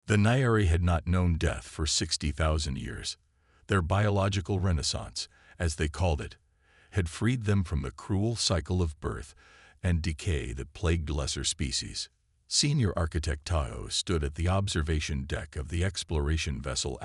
The Nari had not known death for 60,000 years. Their biological renaissance, as they called it, had freed them from the cruel cycle of birth and decay that plagued lesser species. Senior Architect Tahoe stood at the observation deck of the exploration vessel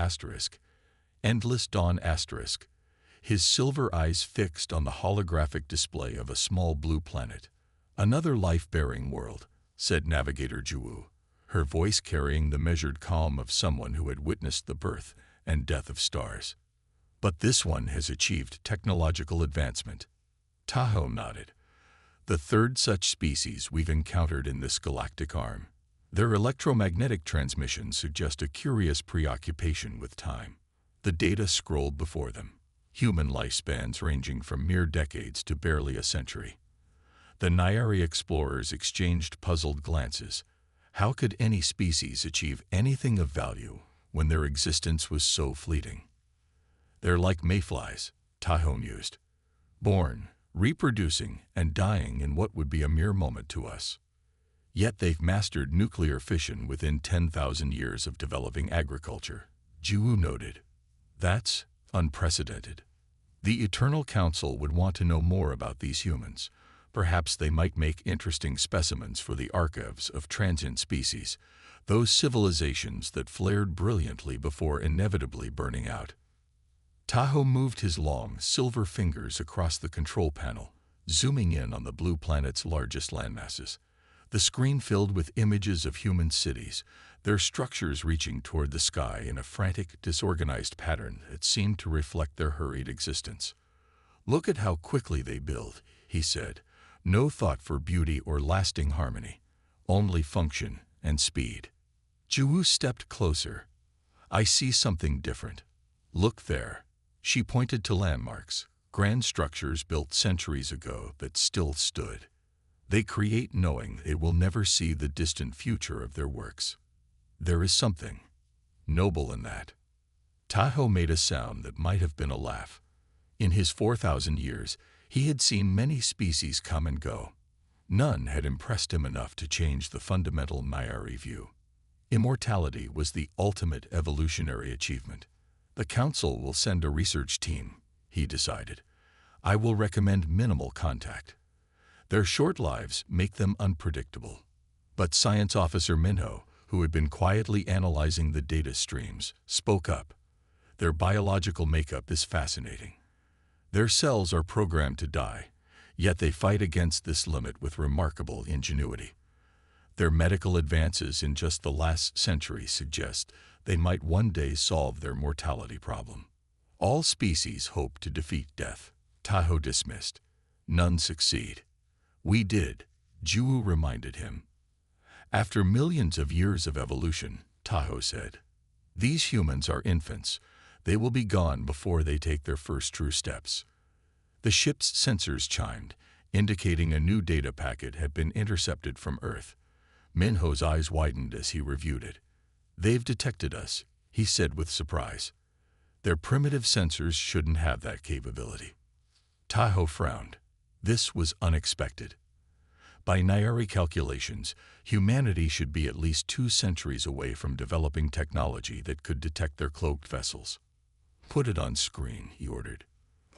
*, Endless Dawn *, his silver eyes fixed on the holographic display of a small blue planet. "Another life-bearing world," said Navigator Jiwoo, her voice carrying the measured calm of someone who had witnessed the birth and death of stars. "But this one has achieved technological advancement." Tahoe nodded. "The third such species we've encountered in this galactic arm. Their electromagnetic transmissions suggest a curious preoccupation with time." The data scrolled before them, human lifespans ranging from mere decades to barely a century. The Nari explorers exchanged puzzled glances. How could any species achieve anything of value when their existence was so fleeting? "They're like mayflies," Tahoe mused, "born, reproducing, and dying in what would be a mere moment to us. Yet they've mastered nuclear fission within 10,000 years of developing agriculture." Jiwoo noted. "That's unprecedented." The Eternal Council would want to know more about these humans. Perhaps they might make interesting specimens for the archives of transient species, those civilizations that flared brilliantly before inevitably burning out. Tahoe moved his long, silver fingers across the control panel, zooming in on the blue planet's largest landmasses. The screen filled with images of human cities, their structures reaching toward the sky in a frantic, disorganized pattern that seemed to reflect their hurried existence. "Look at how quickly they build," he said. "No thought for beauty or lasting harmony, only function and speed." Jiwoo stepped closer. "I see something different. Look there." She pointed to landmarks, grand structures built centuries ago that still stood. "They create knowing they will never see the distant future of their works. There is something noble in that." Tahoe made a sound that might have been a laugh. In his 4,000 years, he had seen many species come and go. None had impressed him enough to change the fundamental Nari view. Immortality was the ultimate evolutionary achievement. "The Council will send a research team," he decided. "I will recommend minimal contact. Their short lives make them unpredictable." But Science Officer Minho, who had been quietly analyzing the data streams, spoke up. "Their biological makeup is fascinating. Their cells are programmed to die, yet they fight against this limit with remarkable ingenuity. Their medical advances in just the last century suggest they might one day solve their mortality problem." "All species hope to defeat death," Tahoe dismissed. "None succeed." "We did," Jiwoo reminded him. "After millions of years of evolution," Tahoe said. "These humans are infants. They will be gone before they take their first true steps." The ship's sensors chimed, indicating a new data packet had been intercepted from Earth. Minho's eyes widened as he reviewed it. "They've detected us," he said with surprise. "Their primitive sensors shouldn't have that capability." Tahoe frowned. This was unexpected. By Nari calculations, humanity should be at least 2 centuries away from developing technology that could detect their cloaked vessels. "Put it on screen," he ordered.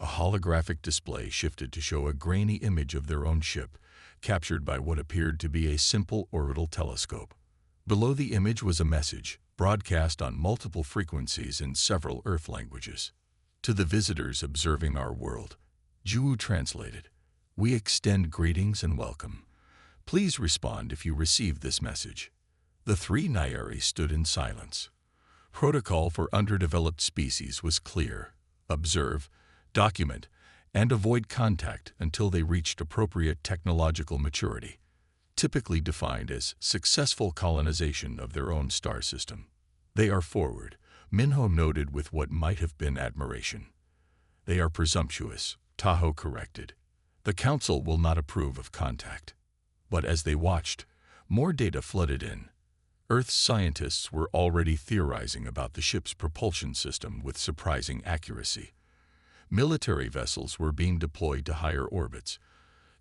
A holographic display shifted to show a grainy image of their own ship, captured by what appeared to be a simple orbital telescope. Below the image was a message, broadcast on multiple frequencies in several Earth languages. "To the visitors observing our world," Jiwoo translated, "we extend greetings and welcome. Please respond if you receive this message." The 3 Nari stood in silence. Protocol for underdeveloped species was clear: observe, document, and avoid contact until they reached appropriate technological maturity, typically defined as successful colonization of their own star system. "They are forward," Minho noted with what might have been admiration. "They are presumptuous," Tahoe corrected. "The Council will not approve of contact." But as they watched, more data flooded in. Earth's scientists were already theorizing about the ship's propulsion system with surprising accuracy. Military vessels were being deployed to higher orbits.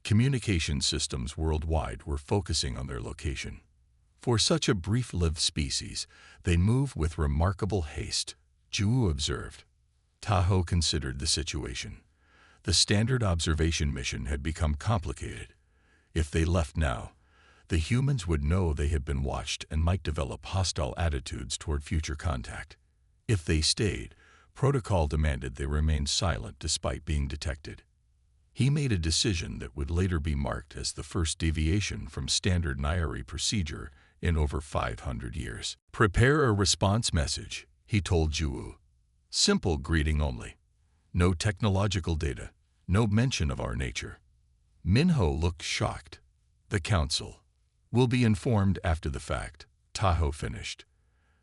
Communication systems worldwide were focusing on their location. For such a brief-lived species, they move with remarkable haste, Zhu observed. Tahoe considered the situation. The standard observation mission had become complicated. If they left now, the humans would know they had been watched and might develop hostile attitudes toward future contact. If they stayed, protocol demanded they remain silent despite being detected. He made a decision that would later be marked as the first deviation from standard Nari procedure in over 500 years. Prepare a response message, he told Zhu. Simple greeting only. No technological data, no mention of our nature. Minho looked shocked. The council will be informed after the fact, Tahoe finished.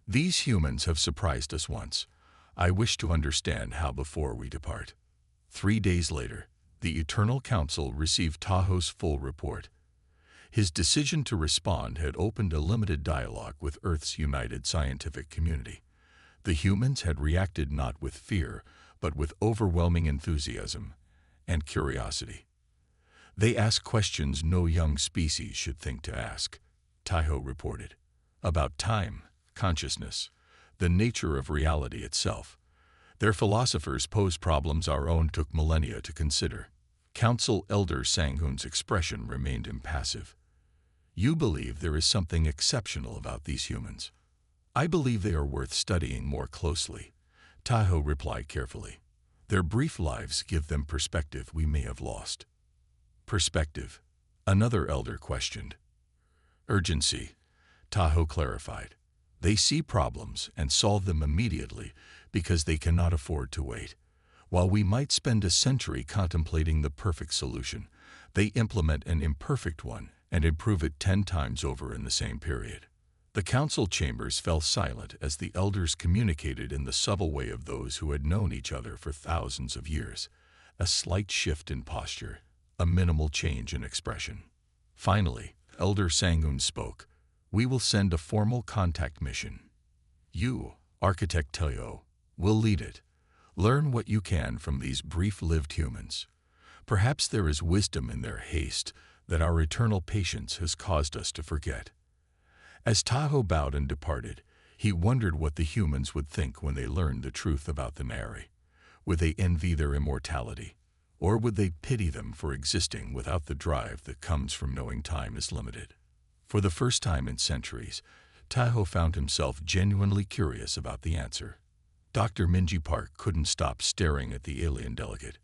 These humans have surprised us once. I wish to understand how before we depart. 3 days later, the Eternal Council received Tahoe's full report. His decision to respond had opened a limited dialogue with Earth's united scientific community. The humans had reacted not with fear, but with overwhelming enthusiasm and curiosity. They asked questions no young species should think to ask, Tahoe reported, about time, consciousness, the nature of reality itself. Their philosophers posed problems our own took millennia to consider. Council Elder Sanghun's expression remained impassive. You believe there is something exceptional about these humans. I believe they are worth studying more closely, Tahoe replied carefully. Their brief lives give them perspective we may have lost. Perspective, another elder questioned. Urgency, Tahoe clarified. They see problems and solve them immediately because they cannot afford to wait. While we might spend a century contemplating the perfect solution, they implement an imperfect one and improve it 10 times over in the same period. The council chambers fell silent as the elders communicated in the subtle way of those who had known each other for thousands of years. A slight shift in posture, a minimal change in expression. Finally, Elder Sanghun spoke. We will send a formal contact mission. You, Architect Teo, will lead it. Learn what you can from these brief-lived humans. Perhaps there is wisdom in their haste that our eternal patience has caused us to forget. As Tahoe bowed and departed, he wondered what the humans would think when they learned the truth about the Nari. Would they envy their immortality, or would they pity them for existing without the drive that comes from knowing time is limited? For the first time in centuries, Tahoe found himself genuinely curious about the answer. Dr. Minji Park couldn't stop staring at the alien delegate.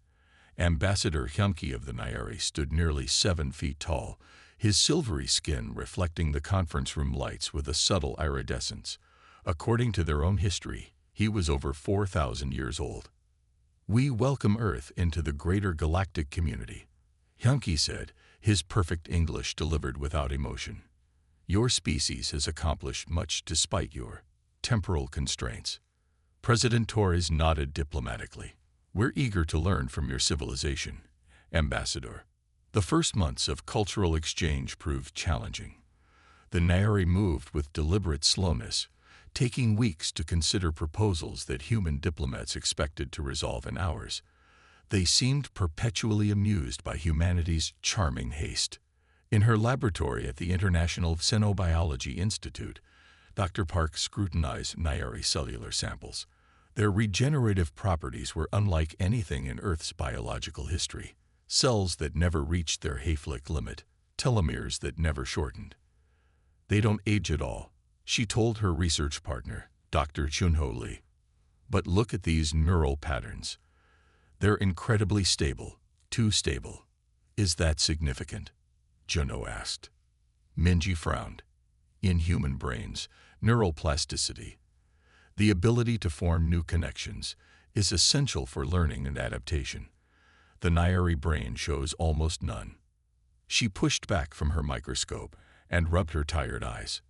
Ambassador Hyunki of the Nari stood nearly 7 feet tall, his silvery skin reflecting the conference room lights with a subtle iridescence. According to their own history, he was over 4,000 years old. We welcome Earth into the greater galactic community, Hyunki said, his perfect English delivered without emotion. Your species has accomplished much despite your temporal constraints. President Torres nodded diplomatically. We're eager to learn from your civilization, Ambassador. The first months of cultural exchange proved challenging. The Nari moved with deliberate slowness, taking weeks to consider proposals that human diplomats expected to resolve in hours. They seemed perpetually amused by humanity's charming haste. In her laboratory at the International Xenobiology Institute, Dr. Park scrutinized Nari cellular samples. Their regenerative properties were unlike anything in Earth's biological history. Cells that never reached their half-life limit, telomeres that never shortened. They don't age at all, she told her research partner, Dr. Junho Lee. But look at these neural patterns. They're incredibly stable, too stable. Is that significant? Junho asked. Minji frowned. In human brains, neural plasticity, the ability to form new connections, is essential for learning and adaptation. The Nari brain shows almost none. She pushed back from her microscope and rubbed her tired eyes.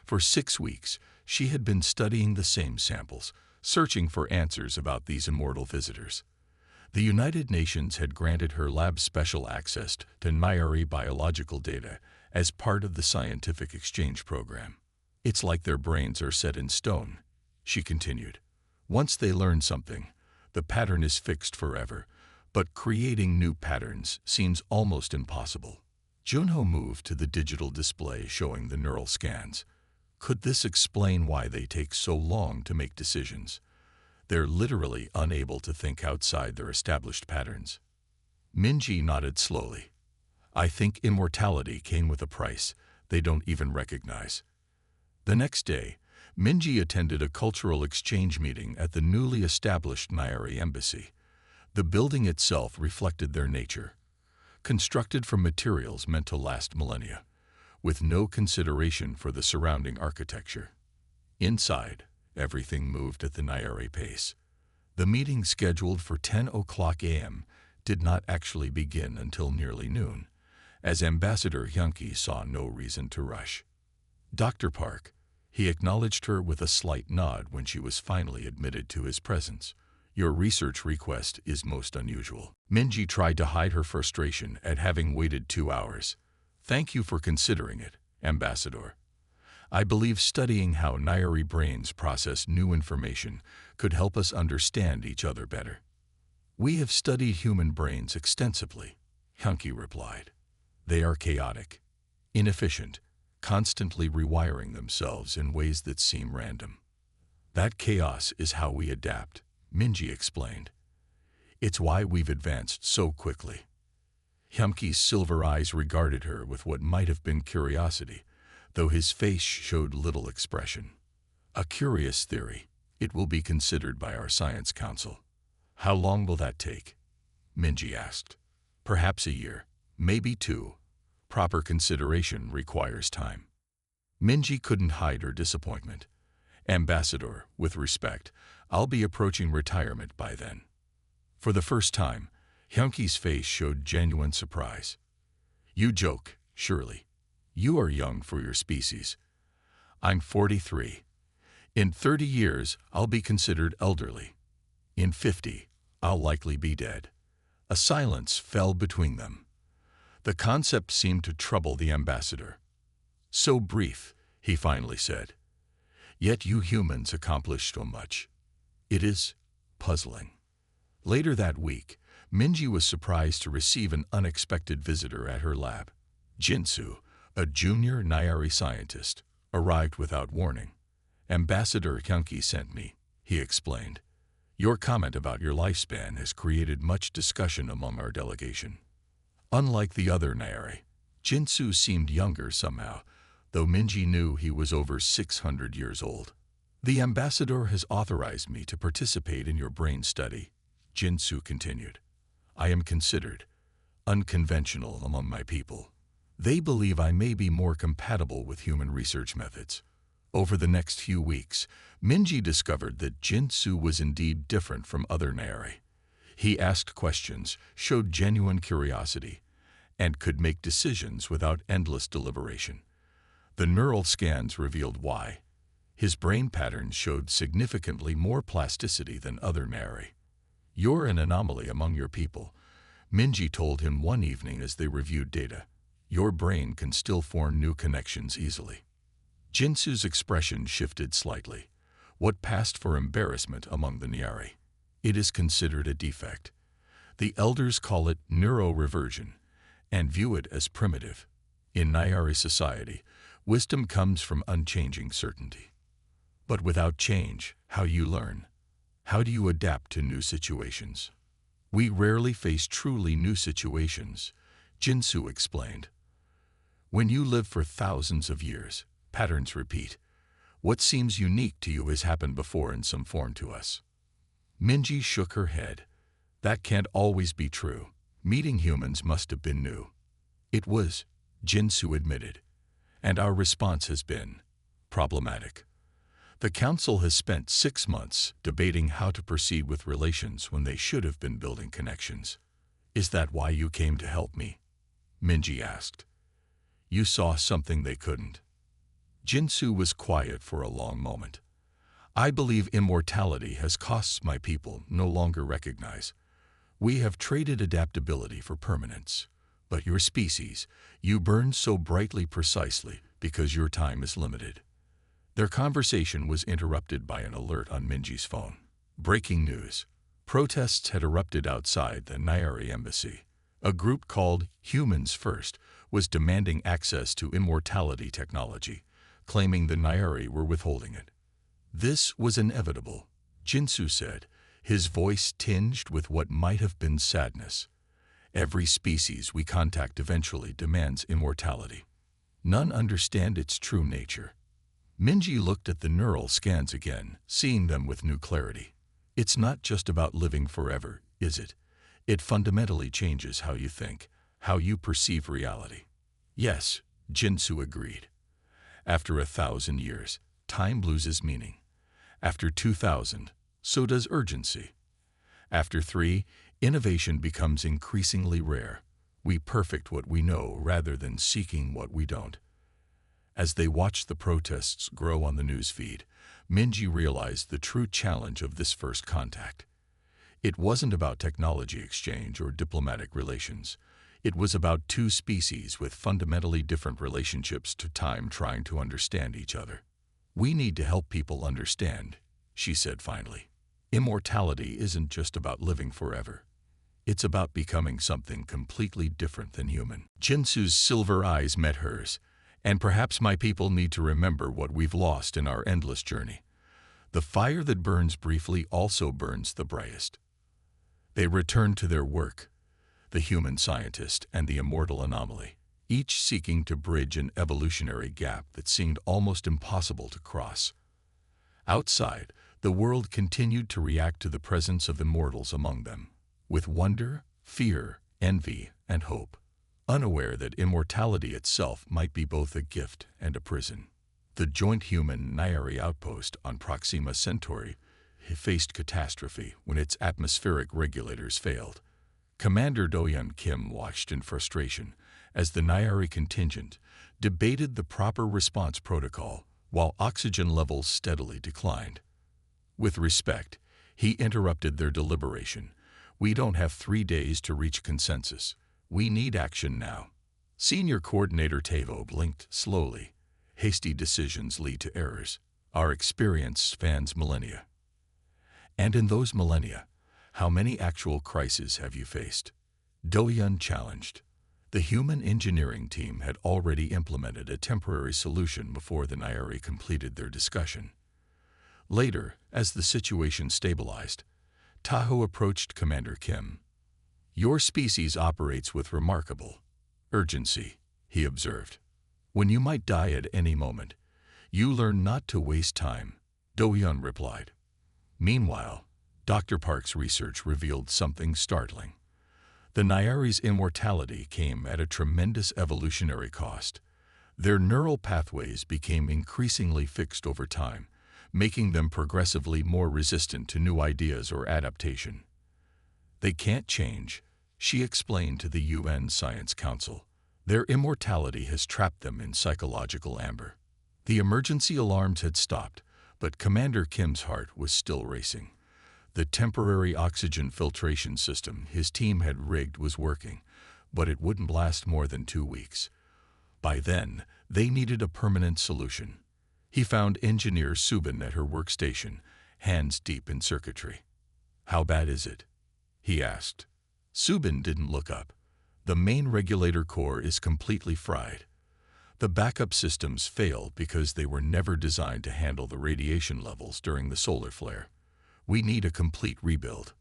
For 6 weeks, she had been studying the same samples, searching for answers about these immortal visitors. The United Nations had granted her lab special access to Nari biological data as part of the scientific exchange program. It's like their brains are set in stone, she continued. Once they learn something, the pattern is fixed forever. But creating new patterns seems almost impossible. Junho moved to the digital display showing the neural scans. Could this explain why they take so long to make decisions? They're literally unable to think outside their established patterns. Minji nodded slowly. I think immortality came with a price they don't even recognize. The next day, Minji attended a cultural exchange meeting at the newly established Nari embassy. The building itself reflected their nature, constructed from materials meant to last millennia, with no consideration for the surrounding architecture. Inside, everything moved at the Nari pace. The meeting scheduled for 10 o'clock a.m. did not actually begin until nearly noon, as Ambassador Hyunki saw no reason to rush. Dr. Park, he acknowledged her with a slight nod when she was finally admitted to his presence. Your research request is most unusual. Minji tried to hide her frustration at having waited 2 hours. Thank you for considering it, Ambassador. I believe studying how Nari brains process new information could help us understand each other better. We have studied human brains extensively, Hyunki replied. They are chaotic, inefficient, constantly rewiring themselves in ways that seem random. That chaos is how we adapt, Minji explained. It's why we've advanced so quickly. Hyunki's silver eyes regarded her with what might have been curiosity, though his face showed little expression. A curious theory. It will be considered by our science council. How long will that take? Minji asked. Perhaps a year, maybe 2. Proper consideration requires time. Minji couldn't hide her disappointment. Ambassador, with respect, I'll be approaching retirement by then. For the first time, Hyunki's face showed genuine surprise. You joke, surely. You are young for your species. I'm 43. In 30 years, I'll be considered elderly. In 50, I'll likely be dead. A silence fell between them. The concept seemed to trouble the ambassador. So brief, he finally said. Yet you humans accomplish so much. It is puzzling. Later that week, Minji was surprised to receive an unexpected visitor at her lab. Jinsu, a junior Nari scientist, arrived without warning. Ambassador Hyunki sent me, he explained. Your comment about your lifespan has created much discussion among our delegation. Unlike the other Nari, Jinsu seemed younger somehow, though Minji knew he was over 600 years old. The ambassador has authorized me to participate in your brain study, Jinsu continued. I am considered unconventional among my people. They believe I may be more compatible with human research methods. Over the next few weeks, Minji discovered that Jinsu was indeed different from other Nari. He asked questions, showed genuine curiosity, and could make decisions without endless deliberation. The neural scans revealed why. His brain patterns showed significantly more plasticity than other Nari. You're an anomaly among your people, Minji told him one evening as they reviewed data. Your brain can still form new connections easily. Jinsu's expression shifted slightly. What passed for embarrassment among the Nari? It is considered a defect. The elders call it neuroreversion and view it as primitive. In Nari society, wisdom comes from unchanging certainty. But without change, how you learn? How do you adapt to new situations? We rarely face truly new situations, Jinsu explained. When you live for thousands of years, patterns repeat. What seems unique to you has happened before in some form to us. Minji shook her head. That can't always be true. Meeting humans must have been new. It was, Jinsu admitted, and our response has been problematic. The council has spent 6 months debating how to proceed with relations when they should have been building connections. Is that why you came to help me? Minji asked. You saw something they couldn't. Jinsu was quiet for a long moment. I believe immortality has costs my people no longer recognize. We have traded adaptability for permanence. But your species, you burn so brightly precisely because your time is limited. Their conversation was interrupted by an alert on Minji's phone. Breaking news. Protests had erupted outside the Nari embassy. A group called Humans First was demanding access to immortality technology, claiming the Nari were withholding it. This was inevitable, Jinsu said, his voice tinged with what might have been sadness. Every species we contact eventually demands immortality. None understand its true nature. Minji looked at the neural scans again, seeing them with new clarity. It's not just about living forever, is it? It fundamentally changes how you think, how you perceive reality. Yes, Jinsu agreed. After 1,000 years, time loses meaning. After 2,000, so does urgency. After 3, innovation becomes increasingly rare. We perfect what we know rather than seeking what we don't. As they watched the protests grow on the news feed, Minji realized the true challenge of this first contact. It wasn't about technology exchange or diplomatic relations. It was about two species with fundamentally different relationships to time trying to understand each other. We need to help people understand, she said finally. Immortality isn't just about living forever. It's about becoming something completely different than human. Jinsu's silver eyes met hers, and perhaps my people need to remember what we've lost in our endless journey. The fire that burns briefly also burns the brightest. They returned to their work, the human scientist and the immortal anomaly, each seeking to bridge an evolutionary gap that seemed almost impossible to cross. Outside, the world continued to react to the presence of immortals among them, with wonder, fear, envy, and hope, unaware that immortality itself might be both a gift and a prison. The joint human-Nari outpost on Proxima Centauri faced catastrophe when its atmospheric regulators failed. Commander Do-Hyun Kim watched in frustration as the Nari contingent debated the proper response protocol while oxygen levels steadily declined. With respect, he interrupted their deliberation. We don't have 3 days to reach consensus. We need action now. Senior Coordinator Tavo blinked slowly. Hasty decisions lead to errors. Our experience spans millennia. And in those millennia, how many actual crises have you faced? Do-Hyun challenged. The human engineering team had already implemented a temporary solution before the Nari completed their discussion. Later, as the situation stabilized, Taho approached Commander Kim. Your species operates with remarkable urgency, he observed. When you might die at any moment, you learn not to waste time, Do-Hyun replied. Meanwhile, Dr. Park's research revealed something startling. The Nari's immortality came at a tremendous evolutionary cost. Their neural pathways became increasingly fixed over time, making them progressively more resistant to new ideas or adaptation. They can't change, she explained to the UN Science Council. Their immortality has trapped them in psychological amber. The emergency alarms had stopped, but Commander Kim's heart was still racing. The temporary oxygen filtration system his team had rigged was working, but it wouldn't last more than 2 weeks. By then, they needed a permanent solution. He found engineer Subin at her workstation, hands deep in circuitry. How bad is it? He asked. Subin didn't look up. The main regulator core is completely fried. The backup systems failed because they were never designed to handle the radiation levels during the solar flare. We need a complete rebuild.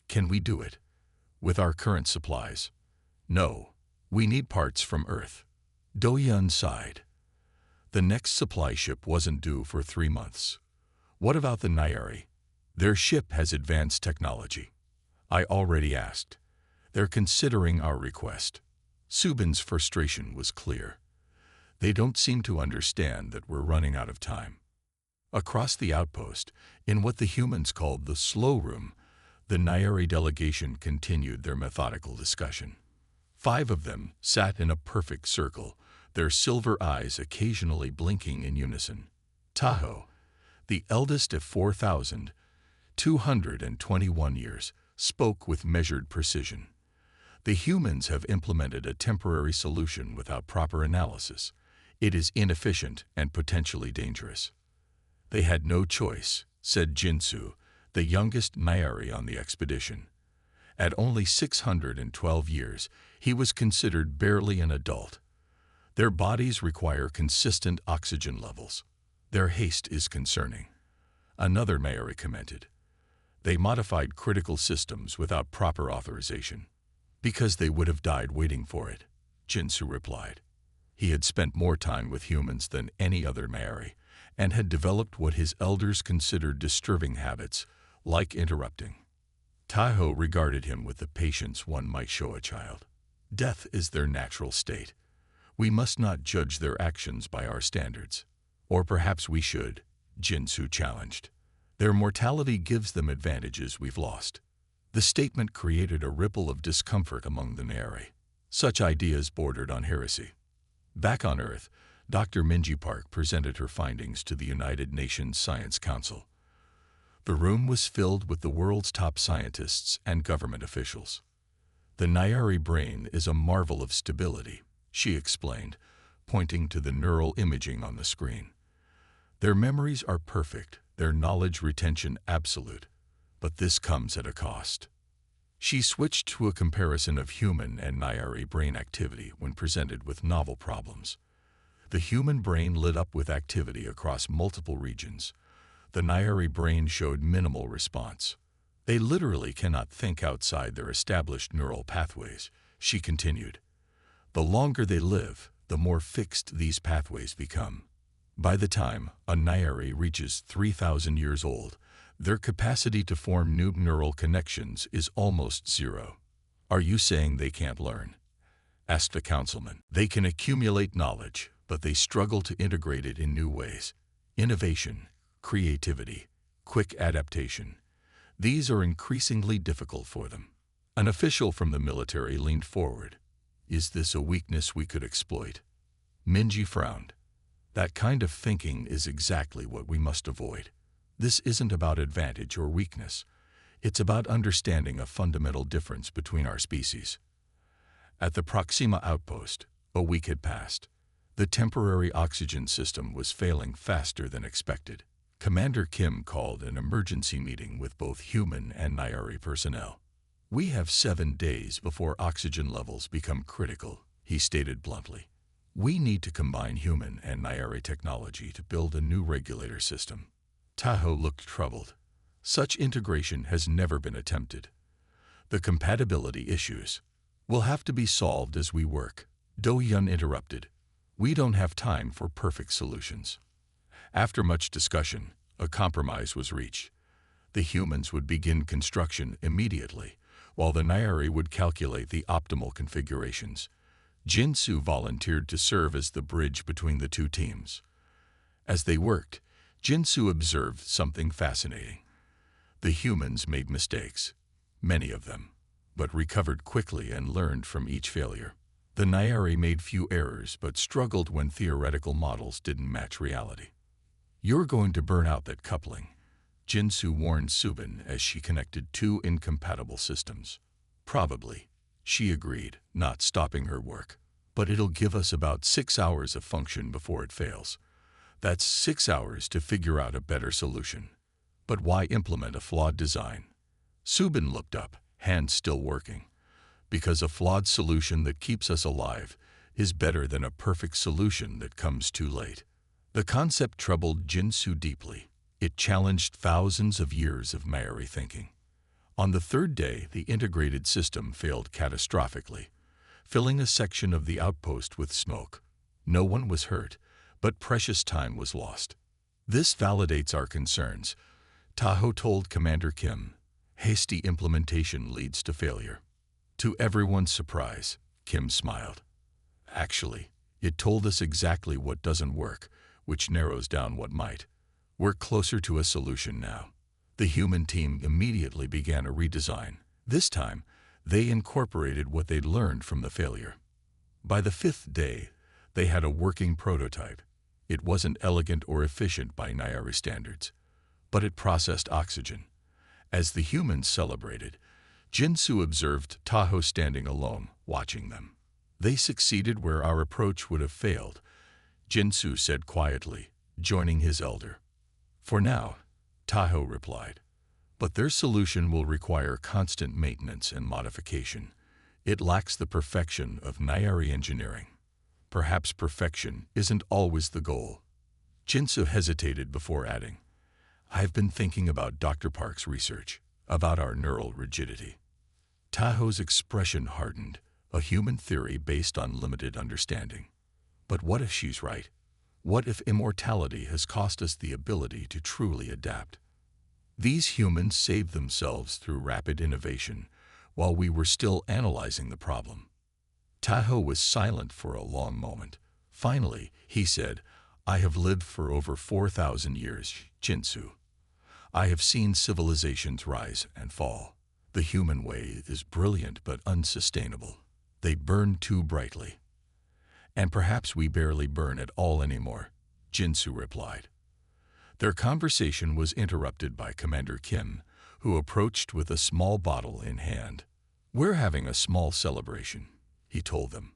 Can we do it? With our current supplies? No. We need parts from Earth. Do-Hyun sighed. The next supply ship wasn't due for 3 months. What about the Nari? Their ship has advanced technology. I already asked. They're considering our request. Subin's frustration was clear. They don't seem to understand that we're running out of time. Across the outpost, in what the humans called the slow room, the Nari delegation continued their methodical discussion. 5 of them sat in a perfect circle, their silver eyes occasionally blinking in unison. Taho, the eldest of 4,221 years, spoke with measured precision. The humans have implemented a temporary solution without proper analysis. It is inefficient and potentially dangerous. They had no choice, said Jinsu, the youngest Nari on the expedition. At only 612 years, he was considered barely an adult. Their bodies require consistent oxygen levels. Their haste is concerning. Another Nari commented. They modified critical systems without proper authorization. Because they would have died waiting for it, Jinsu replied. He had spent more time with humans than any other Nari, and had developed what his elders considered disturbing habits, like interrupting. Tahoe regarded him with the patience one might show a child. Death is their natural state. We must not judge their actions by our standards. Or perhaps we should, Jinsu challenged. Their mortality gives them advantages we've lost. The statement created a ripple of discomfort among the Nari. Such ideas bordered on heresy. Back on Earth, Dr. Minji Park presented her findings to the United Nations Science Council. The room was filled with the world's top scientists and government officials. The Nari brain is a marvel of stability, she explained, pointing to the neural imaging on the screen. Their memories are perfect, their knowledge retention absolute, but this comes at a cost. She switched to a comparison of human and Nari brain activity when presented with novel problems. The human brain lit up with activity across multiple regions. The Nari brain showed minimal response. They literally cannot think outside their established neural pathways, she continued. The longer they live, the more fixed these pathways become. By the time a Nari reaches 3,000 years old, their capacity to form new neural connections is almost zero. Are you saying they can't learn? Asked the councilman. They can accumulate knowledge, but they struggle to integrate it in new ways. Innovation, creativity, quick adaptation. These are increasingly difficult for them. An official from the military leaned forward. Is this a weakness we could exploit? Minji frowned. That kind of thinking is exactly what we must avoid. This isn't about advantage or weakness. It's about understanding a fundamental difference between our species. At the Proxima outpost, a week had passed. The temporary oxygen system was failing faster than expected. Commander Kim called an emergency meeting with both human and Nari personnel. We have 7 days before oxygen levels become critical, he stated bluntly. We need to combine human and Nari technology to build a new regulator system. Tahoe looked troubled. Such integration has never been attempted. The compatibility issues will have to be solved as we work. Do-Yun interrupted. We don't have time for perfect solutions. After much discussion, a compromise was reached. The humans would begin construction immediately, while the Nari would calculate the optimal configurations. Jinsu volunteered to serve as the bridge between the two teams. As they worked, Jinsu observed something fascinating. The humans made mistakes, many of them, but recovered quickly and learned from each failure. The Nari made few errors but struggled when theoretical models didn't match reality. You're going to burn out that coupling, Jinsu warned Subin as she connected two incompatible systems. Probably, she agreed, not stopping her work. But it'll give us about 6 hours of function before it fails. That's 6 hours to figure out a better solution. But why implement a flawed design? Subin looked up, hands still working. Because a flawed solution that keeps us alive is better than a perfect solution that comes too late. The concept troubled Jinsu deeply. It challenged thousands of years of Nari thinking. On the 3rd day, the integrated system failed catastrophically, filling a section of the outpost with smoke. No one was hurt, but precious time was lost. This validates our concerns, Tahoe told Commander Kim. Hasty implementation leads to failure. To everyone's surprise, Kim smiled. Actually, it told us exactly what doesn't work, which narrows down what might. We're closer to a solution now. The human team immediately began a redesign. This time, they incorporated what they'd learned from the failure. By the 5th day, they had a working prototype. It wasn't elegant or efficient by Nari standards, but it processed oxygen. As the humans celebrated, Jinsu observed Tahoe standing alone, watching them. They succeeded where our approach would have failed, Jinsu said quietly, joining his elder. For now, Tahoe replied. But their solution will require constant maintenance and modification. It lacks the perfection of Nari engineering. Perhaps perfection isn't always the goal. Jinsu hesitated before adding, I've been thinking about Dr. Park's research, about our neural rigidity. Tahoe's expression hardened, a human theory based on limited understanding. But what if she's right? What if immortality has cost us the ability to truly adapt? These humans saved themselves through rapid innovation, while we were still analyzing the problem. Tahoe was silent for a long moment. Finally, he said, I have lived for over 4,000 years, Jinsu. I have seen civilizations rise and fall. The human way is brilliant but unsustainable. They burn too brightly. And perhaps we barely burn at all anymore, Jinsu replied. Their conversation was interrupted by Commander Kim, who approached with a small bottle in hand. We're having a small celebration, he told them.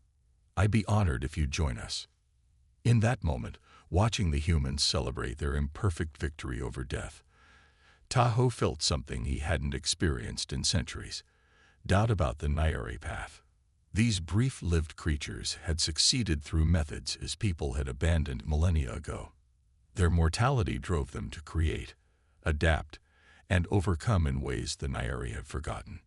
I'd be honored if you'd join us. In that moment, watching the humans celebrate their imperfect victory over death, Tahoe felt something he hadn't experienced in centuries, doubt about the Nari path. These brief-lived creatures had succeeded through methods as people had abandoned millennia ago. Their mortality drove them to create, adapt, and overcome in ways the Nari had forgotten.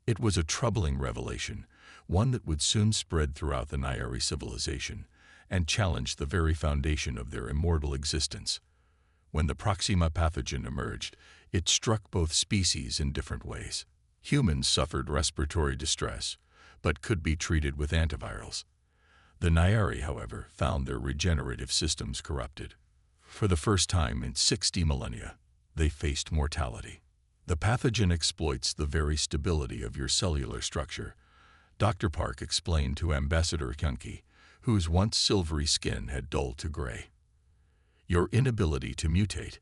It was a troubling revelation, one that would soon spread throughout the Nari civilization and challenge the very foundation of their immortal existence. When the Proxima pathogen emerged, it struck both species in different ways. Humans suffered respiratory distress, but could be treated with antivirals. The Nari, however, found their regenerative systems corrupted. For the first time in 60 millennia, they faced mortality. The pathogen exploits the very stability of your cellular structure, Dr. Park explained to Ambassador Hyunki, whose once silvery skin had dulled to gray. Your inability to mutate,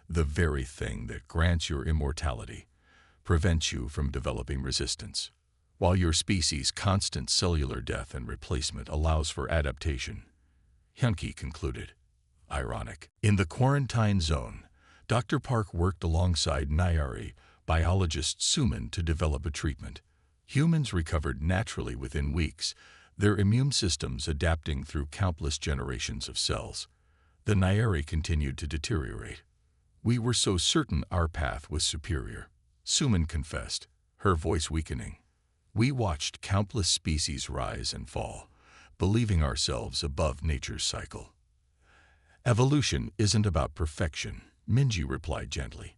the very thing that grants your immortality, prevents you from developing resistance, while your species' constant cellular death and replacement allows for adaptation, Hyunki concluded. Ironic. In the quarantine zone, Dr. Park worked alongside Nari biologist Suman to develop a treatment. Humans recovered naturally within weeks, their immune systems adapting through countless generations of cells. The Nari continued to deteriorate. We were so certain our path was superior, Suman confessed, her voice weakening. We watched countless species rise and fall, believing ourselves above nature's cycle. Evolution isn't about perfection, Minji replied gently.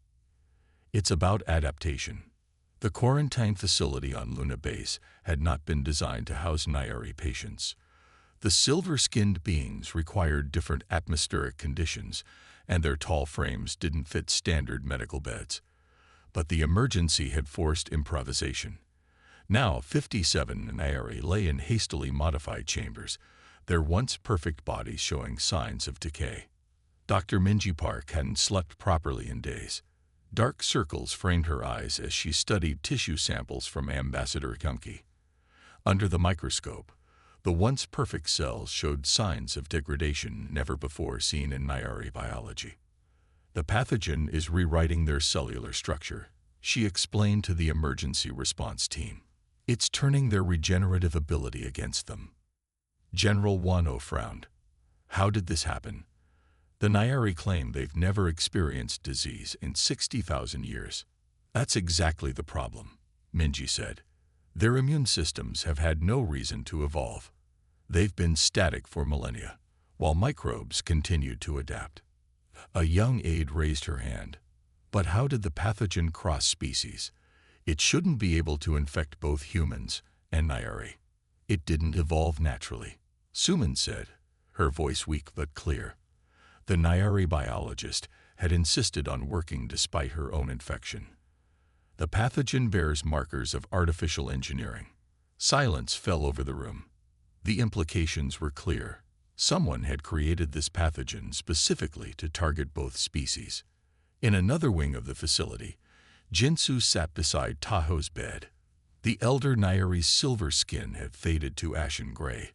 It's about adaptation. The quarantine facility on Luna Base had not been designed to house Nari patients. The silver-skinned beings required different atmospheric conditions, and their tall frames didn't fit standard medical beds. But the emergency had forced improvisation. Now 57 Nari lay in hastily modified chambers, their once perfect bodies showing signs of decay. Dr. Minji Park hadn't slept properly in days. Dark circles framed her eyes as she studied tissue samples from Ambassador Hyunki. Under the microscope, the once perfect cells showed signs of degradation never before seen in Nari biology. The pathogen is rewriting their cellular structure, she explained to the emergency response team. It's turning their regenerative ability against them. General Wano frowned. How did this happen? The Nari claim they've never experienced disease in 60,000 years. That's exactly the problem, Minji said. Their immune systems have had no reason to evolve. They've been static for millennia, while microbes continued to adapt. A young aide raised her hand. But how did the pathogen cross species? It shouldn't be able to infect both humans and Nari. It didn't evolve naturally, Suman said, her voice weak but clear. The Nari biologist had insisted on working despite her own infection. The pathogen bears markers of artificial engineering. Silence fell over the room. The implications were clear. Someone had created this pathogen specifically to target both species. In another wing of the facility, Jinsu sat beside Tahoe's bed. The elder Nari's silver skin had faded to ashen gray,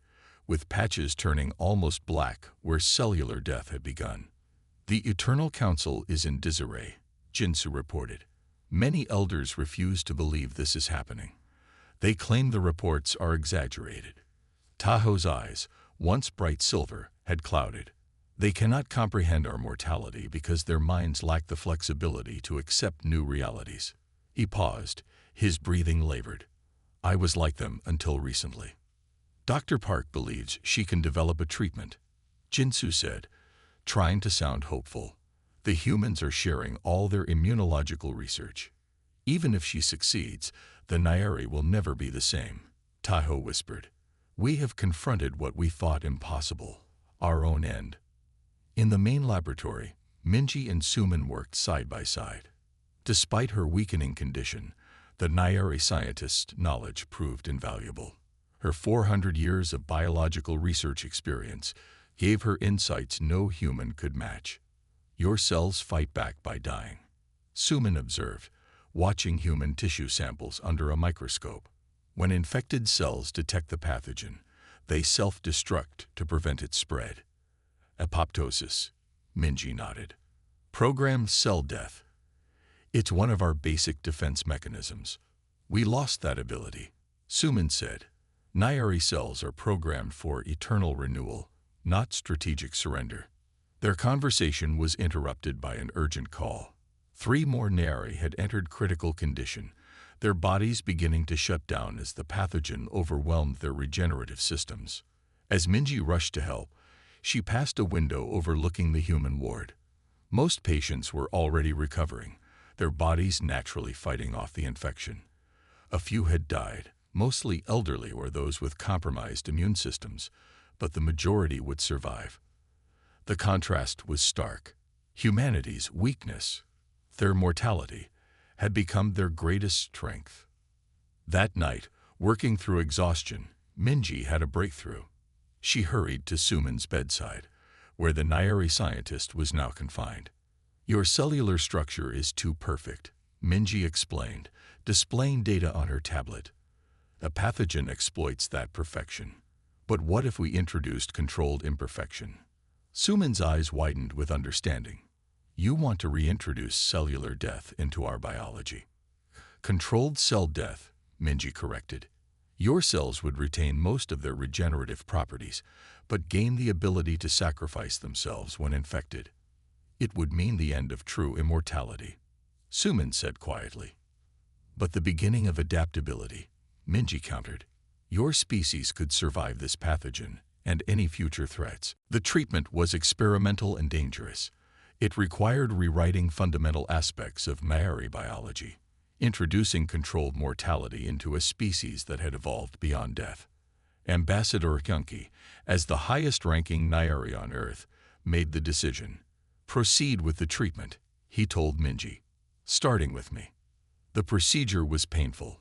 with patches turning almost black where cellular death had begun. The Eternal Council is in disarray, Jinsu reported. Many elders refuse to believe this is happening. They claim the reports are exaggerated. Tahoe's eyes, once bright silver, had clouded. They cannot comprehend our mortality because their minds lack the flexibility to accept new realities. He paused, his breathing labored. I was like them until recently. Dr. Park believes she can develop a treatment, Jinsu said, trying to sound hopeful. The humans are sharing all their immunological research. Even if she succeeds, the Nari will never be the same, Tahoe whispered. We have confronted what we thought impossible, our own end. In the main laboratory, Minji and Suman worked side by side. Despite her weakening condition, the Nari scientist's knowledge proved invaluable. Her 400 years of biological research experience gave her insights no human could match. Your cells fight back by dying, Suman observed, watching human tissue samples under a microscope. When infected cells detect the pathogen, they self-destruct to prevent its spread. Apoptosis, Minji nodded. Programmed cell death. It's one of our basic defense mechanisms. We lost that ability, Suman said. Nari cells are programmed for eternal renewal, not strategic surrender. Their conversation was interrupted by an urgent call. 3 more Nari had entered critical condition, their bodies beginning to shut down as the pathogen overwhelmed their regenerative systems. As Minji rushed to help, she passed a window overlooking the human ward. Most patients were already recovering, their bodies naturally fighting off the infection. A few had died, mostly elderly or those with compromised immune systems, but the majority would survive. The contrast was stark. Humanity's weakness, their mortality, had become their greatest strength. That night, working through exhaustion, Minji had a breakthrough. She hurried to Suman's bedside, where the Nari scientist was now confined. Your cellular structure is too perfect, Minji explained, displaying data on her tablet. A pathogen exploits that perfection. But what if we introduced controlled imperfection? Suman's eyes widened with understanding. You want to reintroduce cellular death into our biology. Controlled cell death, Minji corrected. Your cells would retain most of their regenerative properties, but gain the ability to sacrifice themselves when infected. It would mean the end of true immortality, Suman said quietly. But the beginning of adaptability, Minji countered. Your species could survive this pathogen and any future threats. The treatment was experimental and dangerous. It required rewriting fundamental aspects of Nari biology, introducing controlled mortality into a species that had evolved beyond death. Ambassador Hyunki, as the highest-ranking Nari on Earth, made the decision. Proceed with the treatment, he told Minji. Starting with me. The procedure was painful.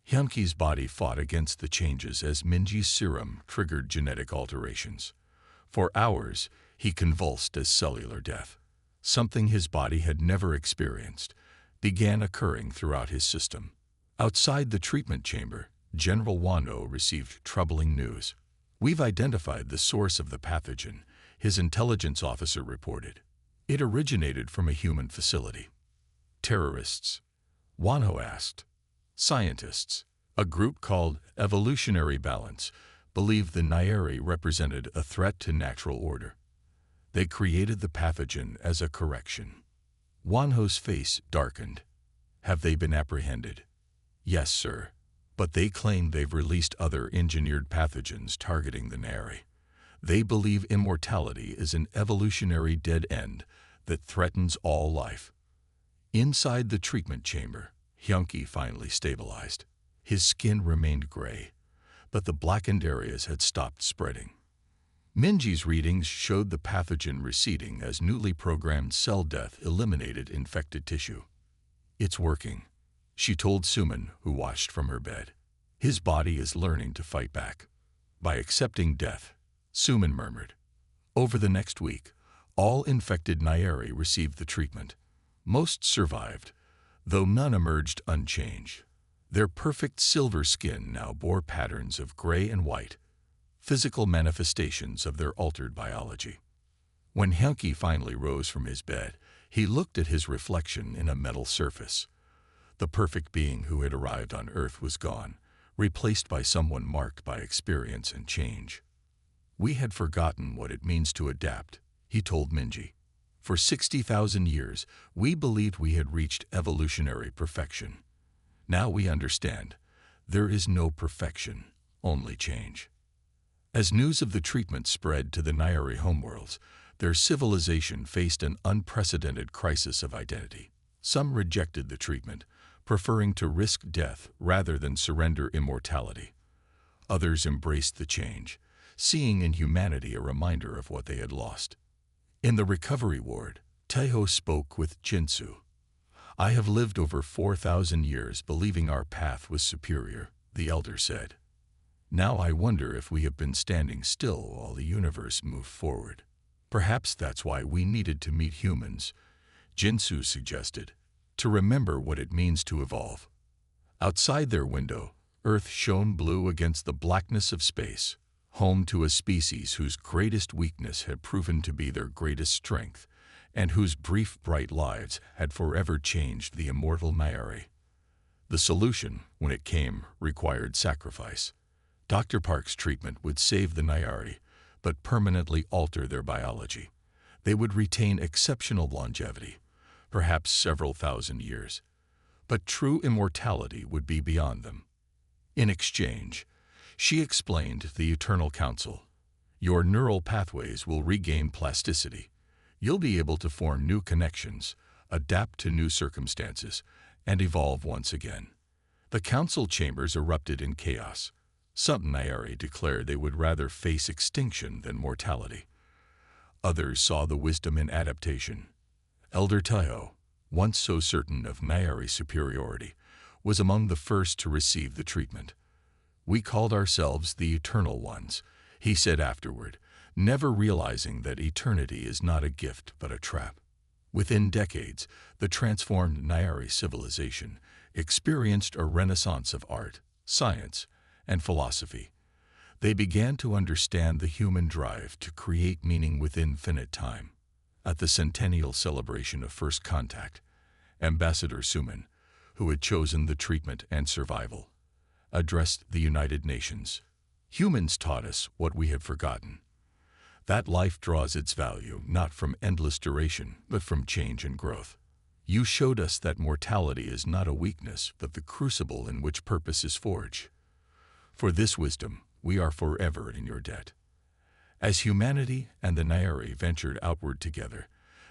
Hyunki's body fought against the changes as Minji's serum triggered genetic alterations. For hours, he convulsed as cellular death. Something his body had never experienced began occurring throughout his system. Outside the treatment chamber, General Wano received troubling news. We've identified the source of the pathogen, his intelligence officer reported. It originated from a human facility. Terrorists? Wano asked. Scientists, a group called Evolutionary Balance, believed the Nari represented a threat to natural order. They created the pathogen as a correction. Wonho's face darkened. Have they been apprehended? Yes, sir. But they claim they've released other engineered pathogens targeting the Nari. They believe immortality is an evolutionary dead end that threatens all life. Inside the treatment chamber, Hyunki finally stabilized. His skin remained gray, but the blackened areas had stopped spreading. Minji's readings showed the pathogen receding as newly programmed cell death eliminated infected tissue. It's working, she told Suman, who watched from her bed. His body is learning to fight back. By accepting death, Suman murmured. Over the next week, all infected Nari received the treatment. Most survived, though none emerged unchanged. Their perfect silver skin now bore patterns of gray and white, physical manifestations of their altered biology. When Hyunki finally rose from his bed, he looked at his reflection in a metal surface. The perfect being who had arrived on Earth was gone, replaced by someone marked by experience and change. We had forgotten what it means to adapt, he told Minji. For 60,000 years, we believed we had reached evolutionary perfection. Now we understand. There is no perfection, only change. As news of the treatment spread to the Nari homeworlds, their civilization faced an unprecedented crisis of identity. Some rejected the treatment, preferring to risk death rather than surrender immortality. Others embraced the change, seeing in humanity a reminder of what they had lost. In the recovery ward, Taeho spoke with Jinsu. "I have lived over 4,000 years believing our path was superior," the elder said. "Now I wonder if we have been standing still while the universe moved forward. Perhaps that's why we needed to meet humans," Jinsu suggested, "to remember what it means to evolve." Outside their window, Earth shone blue against the blackness of space, home to a species whose greatest weakness had proven to be their greatest strength, and whose brief, bright lives had forever changed the immortal Nari. The solution, when it came, required sacrifice. Dr. Park's treatment would save the Nari, but permanently alter their biology. They would retain exceptional longevity, perhaps several thousand years, but true immortality would be beyond them. In exchange, she explained the Eternal Council. Your neural pathways will regain plasticity. You'll be able to form new connections, adapt to new circumstances, and evolve once again. The council chambers erupted in chaos. Some Nari declared they would rather face extinction than mortality. Others saw the wisdom in adaptation. Elder Taeho, once so certain of Nari superiority, was among the first to receive the treatment. "We called ourselves the Eternal Ones," he said afterward, never realizing that eternity is not a gift but a trap. Within decades, the transformed Nari civilization experienced a renaissance of art, science, and philosophy. They began to understand the human drive to create meaning within finite time. At the centennial celebration of First Contact, Ambassador Suman, who had chosen the treatment and survival, addressed the United Nations. "Humans taught us what we had forgotten. That life draws its value not from endless duration, but from change and growth. You showed us that mortality is not a weakness, but the crucible in which purpose is forged. For this wisdom, we are forever in your debt." As humanity and the Nari ventured outward together,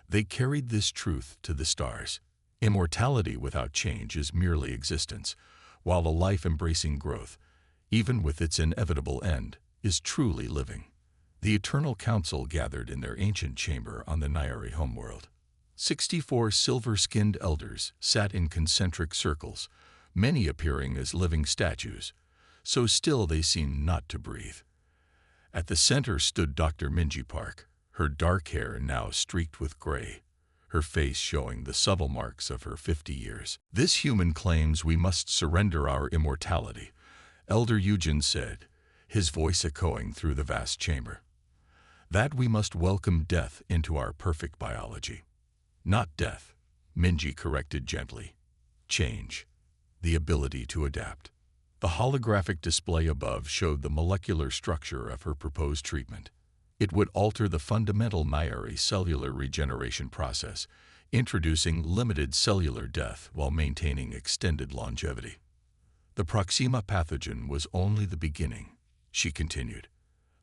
they carried this truth to the stars. Immortality without change is merely existence, while a life embracing growth, even with its inevitable end, is truly living. The Eternal Council gathered in their ancient chamber on the Nari homeworld. 64 silver-skinned elders sat in concentric circles, many appearing as living statues, so still they seemed not to breathe. At the center stood Dr. Minji Park, her dark hair now streaked with gray, her face showing the subtle marks of her 50 years. "This human claims we must surrender our immortality," Elder Eugen said, his voice echoing through the vast chamber. "That we must welcome death into our perfect biology." "Not death," Minji corrected gently. "Change. The ability to adapt." The holographic display above showed the molecular structure of her proposed treatment. It would alter the fundamental Nari cellular regeneration process, introducing limited cellular death while maintaining extended longevity. "The Proxima pathogen was only the beginning," she continued.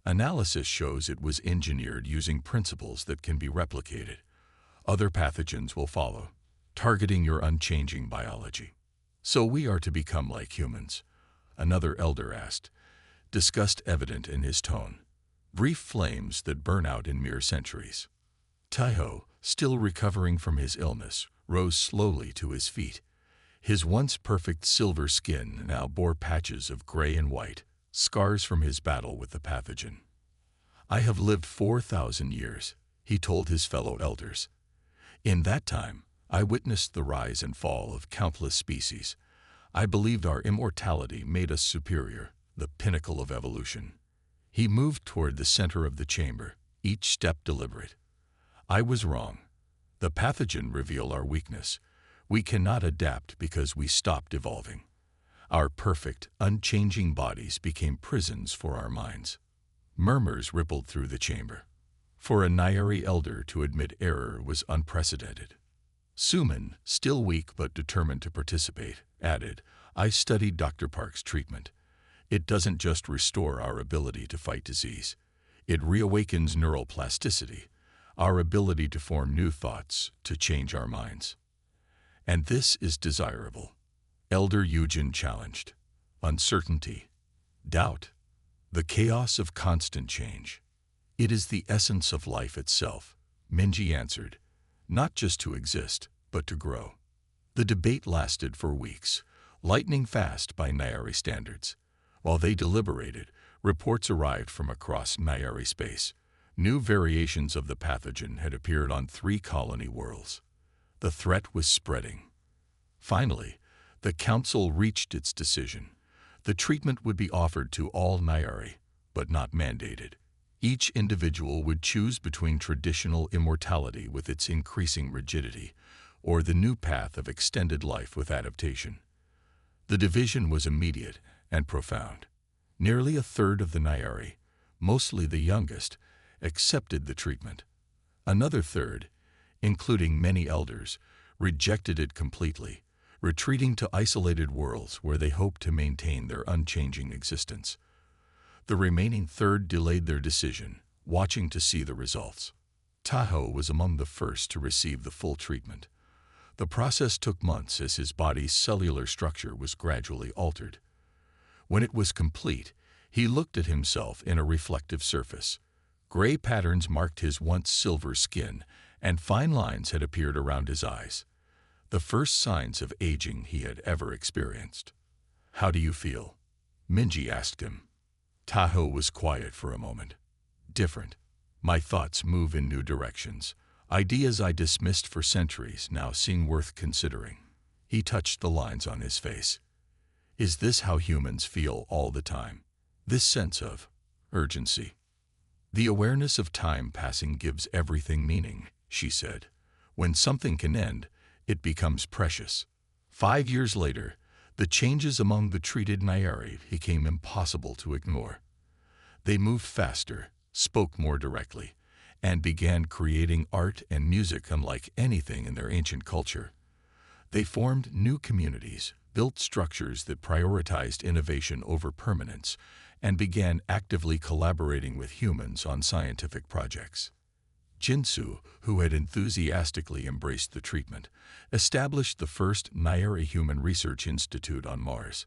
"Analysis shows it was engineered using principles that can be replicated. Other pathogens will follow, targeting your unchanging biology." "So we are to become like humans?" another elder asked, disgust evident in his tone. "Brief flames that burn out in mere centuries." Taeho, still recovering from his illness, rose slowly to his feet. His once perfect silver skin now bore patches of gray and white, scars from his battle with the pathogen. "I have lived 4,000 years, he told his fellow elders. "In that time, I witnessed the rise and fall of countless species. I believed our immortality made us superior, the pinnacle of evolution." He moved toward the center of the chamber, each step deliberate. "I was wrong. The pathogen revealed our weakness. We cannot adapt because we stopped evolving. Our perfect, unchanging bodies became prisons for our minds. Murmurs rippled through the chamber. For a Nari elder to admit error was unprecedented. Suman, still weak but determined to participate, added, "I studied Dr. Park's treatment. It doesn't just restore our ability to fight disease. It reawakens neural plasticity, our ability to form new thoughts, to change our minds. And this is desirable." Elder Eugen challenged. Uncertainty, doubt, the chaos of constant change. "It is the essence of life itself," Minji answered, "not just to exist, but to grow." The debate lasted for weeks, lightning fast by Nari standards. While they deliberated, reports arrived from across Nari space. New variations of the pathogen had appeared on 3 colony worlds. The threat was spreading. Finally, the council reached its decision. The treatment would be offered to all Nari, but not mandated. Each individual would choose between traditional immortality with its increasing rigidity, or the new path of extended life with adaptation. The division was immediate and profound. Nearly a third of the Nari, mostly the youngest, accepted the treatment. Another third, including many elders, rejected it completely, retreating to isolated worlds where they hoped to maintain their unchanging existence. The remaining third delayed their decision, watching to see the results. Tahoe was among the first to receive the full treatment. The process took months as his body's cellular structure was gradually altered. When it was complete, he looked at himself in a reflective surface. Gray patterns marked his once silver skin, and fine lines had appeared around his eyes, the first signs of aging he had ever experienced. "How do you feel?" Minji asked him. Tahoe was quiet for a moment. "Different. My thoughts move in new directions. Ideas I dismissed for centuries now seem worth considering." He touched the lines on his face. "Is this how humans feel all the time? This sense of urgency?" "The awareness of time passing gives everything meaning," she said. "When something can end, it becomes precious." 5 years later, the changes among the treated Nari became impossible to ignore. They moved faster, spoke more directly, and began creating art and music unlike anything in their ancient culture. They formed new communities, built structures that prioritized innovation over permanence, and began actively collaborating with humans on scientific projects. Jinsu, who had enthusiastically embraced the treatment, established the first Nari Human Research Institute on Mars.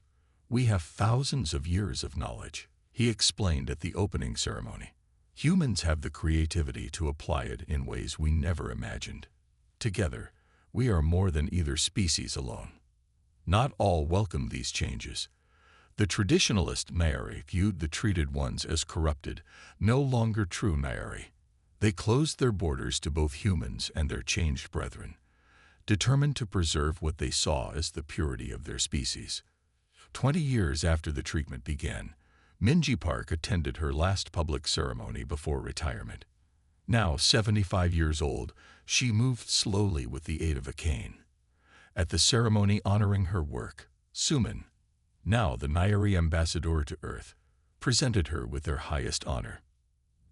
"We have thousands of years of knowledge," he explained at the opening ceremony. "Humans have the creativity to apply it in ways we never imagined. Together, we are more than either species alone." Not all welcomed these changes. The traditionalist Nari viewed the treated ones as corrupted, no longer true Nari. They closed their borders to both humans and their changed brethren, determined to preserve what they saw as the purity of their species. 20 years after the treatment began, Minji Park attended her last public ceremony before retirement. Now 75 years old, she moved slowly with the aid of a cane. At the ceremony honoring her work, Suman, now the Nari ambassador to Earth, presented her with their highest honor.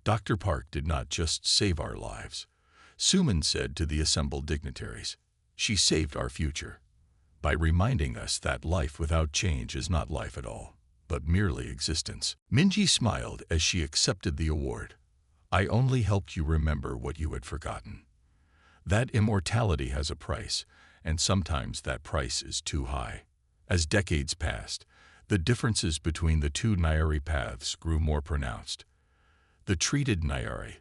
"Dr. Park did not just save our lives," Suman said to the assembled dignitaries. "She saved our future, by reminding us that life without change is not life at all, but merely existence." Minji smiled as she accepted the award. "I only helped you remember what you had forgotten. That immortality has a price, and sometimes that price is too high." As decades passed, the differences between the two Nari paths grew more pronounced. The treated Nari,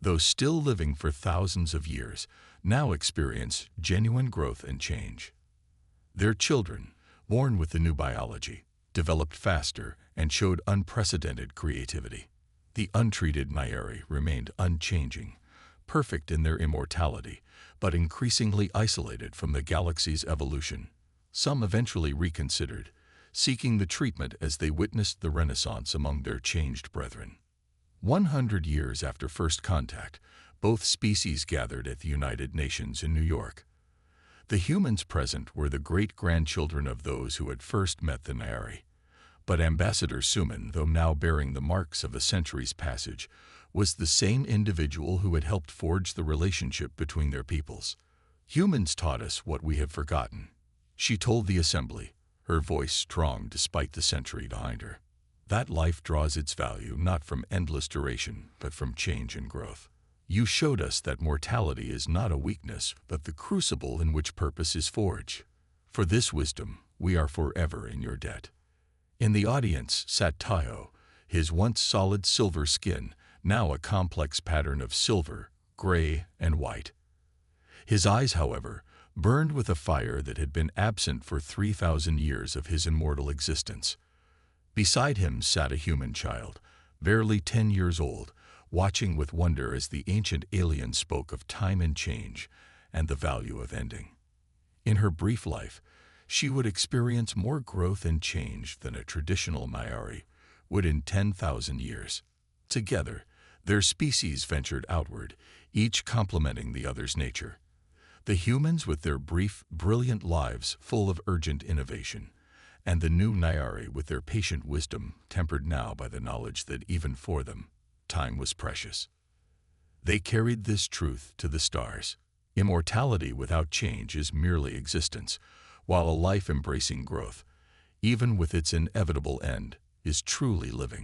though still living for thousands of years, now experience genuine growth and change. Their children, born with the new biology, developed faster and showed unprecedented creativity. The untreated Nari remained unchanging, perfect in their immortality, but increasingly isolated from the galaxy's evolution. Some eventually reconsidered, seeking the treatment as they witnessed the renaissance among their changed brethren. 100 years after first contact, both species gathered at the United Nations in New York. The humans present were the great-grandchildren of those who had first met the Nari. But Ambassador Suman, though now bearing the marks of a century's passage, was the same individual who had helped forge the relationship between their peoples. Humans taught us what we have forgotten, she told the assembly, her voice strong despite the century behind her. That life draws its value not from endless duration, but from change and growth. You showed us that mortality is not a weakness, but the crucible in which purpose is forged. For this wisdom, we are forever in your debt. In the audience sat Tayo, his once solid silver skin, now a complex pattern of silver, gray, and white. His eyes, however, burned with a fire that had been absent for 3,000 years of his immortal existence. Beside him sat a human child, barely 10 years old, watching with wonder as the ancient alien spoke of time and change and the value of ending. In her brief life, she would experience more growth and change than a traditional Nari would in 10,000 years. Together, their species ventured outward, each complementing the other's nature. The humans with their brief, brilliant lives full of urgent innovation, and the new Nari with their patient wisdom tempered now by the knowledge that even for them, time was precious. They carried this truth to the stars. Immortality without change is merely existence, while a life embracing growth, even with its inevitable end, is truly living.